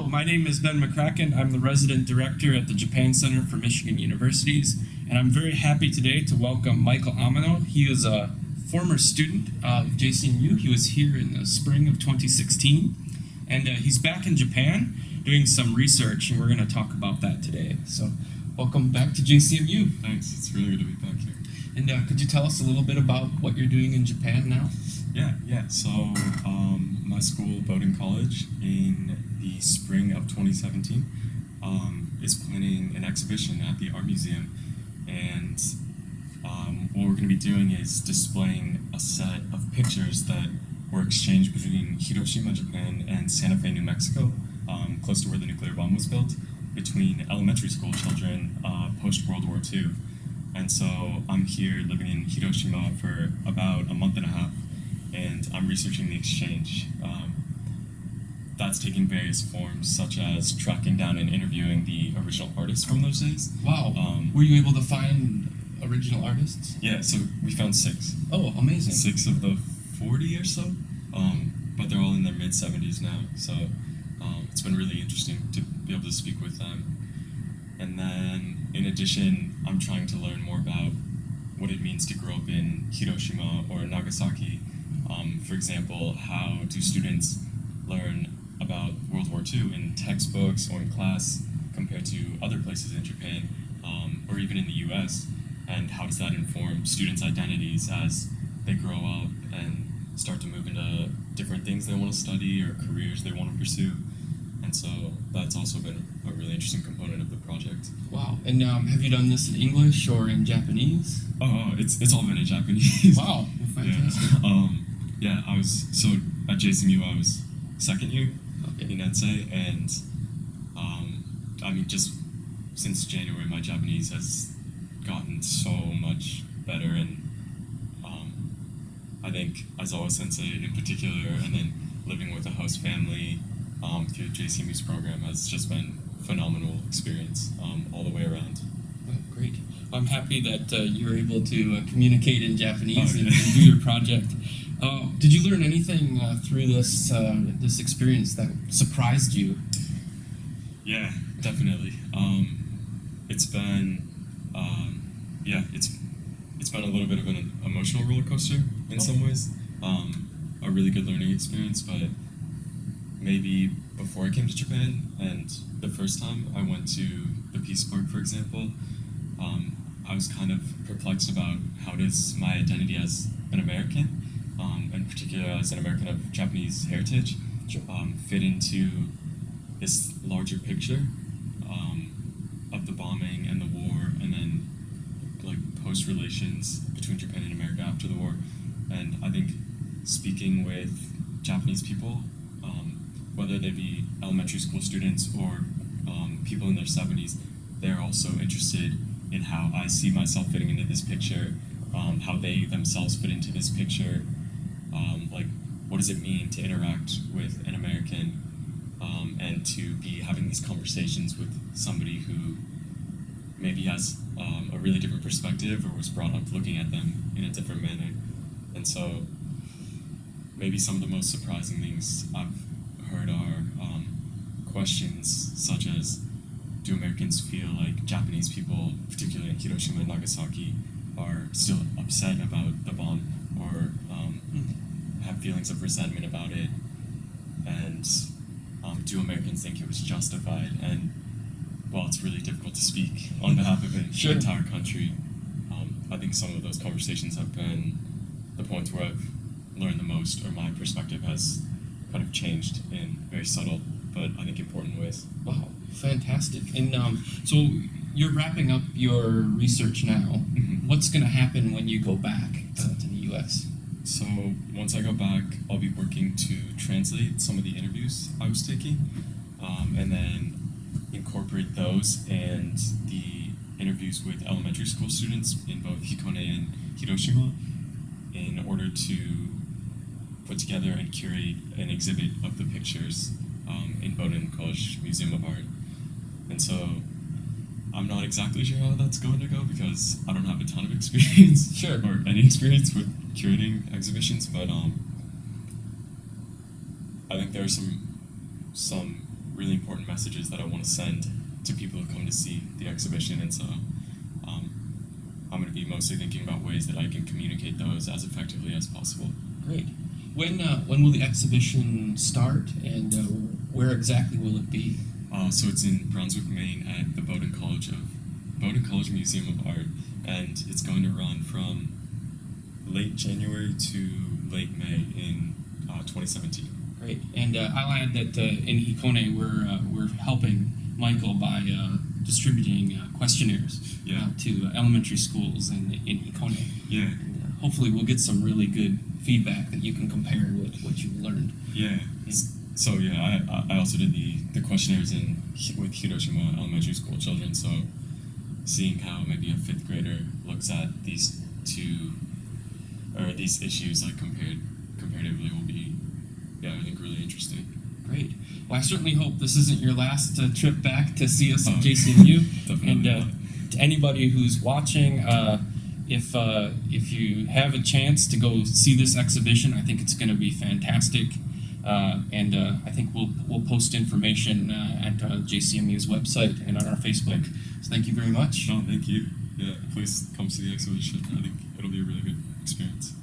Hello, my name is Ben McCracken. I'm the resident director at the Japan Center for Michigan Universities, and I'm very happy today to welcome Michael Amano. He is a former student of JCMU. He was here in the spring of 2016, and he's back in Japan doing some research, and we're going to talk about that today. So, welcome back to JCMU. Thanks, it's really good to be back here. And could you tell us a little bit about what you're doing in Japan now? Yeah. So, my school, Bowdoin College, in the spring of 2017, is planning an exhibition at the Art Museum, and what we're going to be doing is displaying a set of pictures that were exchanged between Hiroshima, Japan, and Santa Fe, New Mexico, close to where the nuclear bomb was built, between elementary school children post-World War II. And so I'm here living in Hiroshima for about a month and a half, and I'm researching the exchange. That's taking various forms, such as tracking down and interviewing the original artists from those days. Wow. Were you able to find original artists? Yeah, so we found 6. Oh, amazing. 6 of the 40 or so, but they're all in their mid-70s now, so it's been really interesting to be able to speak with them. And then, in addition, I'm trying to learn more about what it means to grow up in Hiroshima or Nagasaki. For example, how do students learn about World War II in textbooks or in class compared to other places in Japan, or even in the US, and how does that inform students' identities as they grow up and start to move into different things they want to study or careers they want to pursue. And so that's also been a really interesting component of the project. Wow. And have you done this in English or in Japanese? Oh, it's all been in Japanese. Wow. Fantastic. Yeah, I was, so at JCMU I was second year in Ensei, and I mean, just since January my Japanese has gotten so much better, and I think Aizawa Sensei in particular, and then living with a host family through JCMU's program has just been a phenomenal experience all the way around. Oh, great. I'm happy that you were able to communicate in Japanese and do your project. Did you learn anything through this experience that surprised you? Yeah, definitely. It's been it's been a little bit of an emotional roller coaster in some ways. A really good learning experience, but maybe before I came to Japan and the first time I went to the Peace Park, for example, I was kind of perplexed about how does my identity as an American, in particular as an American of Japanese heritage, fit into this larger picture of the bombing and the war, and then like post-relations between Japan and America after the war. And I think speaking with Japanese people, whether they be elementary school students or people in their 70s, they're also interested in how I see myself fitting into this picture, how they themselves fit into this picture, like what does it mean to interact with an American, and to be having these conversations with somebody who maybe has a really different perspective or was brought up looking at them in a different manner. And so maybe some of the most surprising things I've heard are questions such as, do Americans feel like Japanese people, particularly in Hiroshima and Nagasaki, are still upset about the bomb, or have feelings of resentment about it? And do Americans think it was justified? And while it's really difficult to speak on behalf of the entire country, I think some of those conversations have been the points where I've learned the most, or my perspective has kind of changed in very subtle but I think important ways. Wow, fantastic. And so you're wrapping up your research now. Mm-hmm. What's going to happen when you go back to the U.S.? So once I go back, I'll be working to translate some of the interviews I was taking, and then incorporate those and the interviews with elementary school students in both Hikone and Hiroshima in order to put together and curate an exhibit of the pictures in Bowdoin College Museum of Art. And so I'm not exactly sure how that's going to go because I don't have a ton of experience or any experience with curating exhibitions, but I think there are some really important messages that I want to send to people who come to see the exhibition, and so I'm going to be mostly thinking about ways that I can communicate those as effectively as possible. Great. When will the exhibition start, and where exactly will it be? So it's in Brunswick, Maine, at the Bowdoin College Museum of Art, and it's going to run from late January to late May in 2017. Great. And I'll add that in Hikone we're helping Michael by distributing questionnaires to elementary schools in Hikone. Yeah. And, hopefully we'll get some really good feedback that you can compare with what you've learned. Yeah. So yeah, I also did the questionnaires with Hiroshima elementary school children. So seeing how maybe a fifth grader looks at these issues like comparatively will be, I think, really interesting. Great. Well, I certainly hope this isn't your last trip back to see us at JCMU. Definitely And not. to anybody who's watching, if you have a chance to go see this exhibition, I think it's going to be fantastic. And I think we'll post information at JCMU's website and on our Facebook. So thank you very much. No, thank you. Yeah, please come see the exhibition. I think it'll be a really good experience.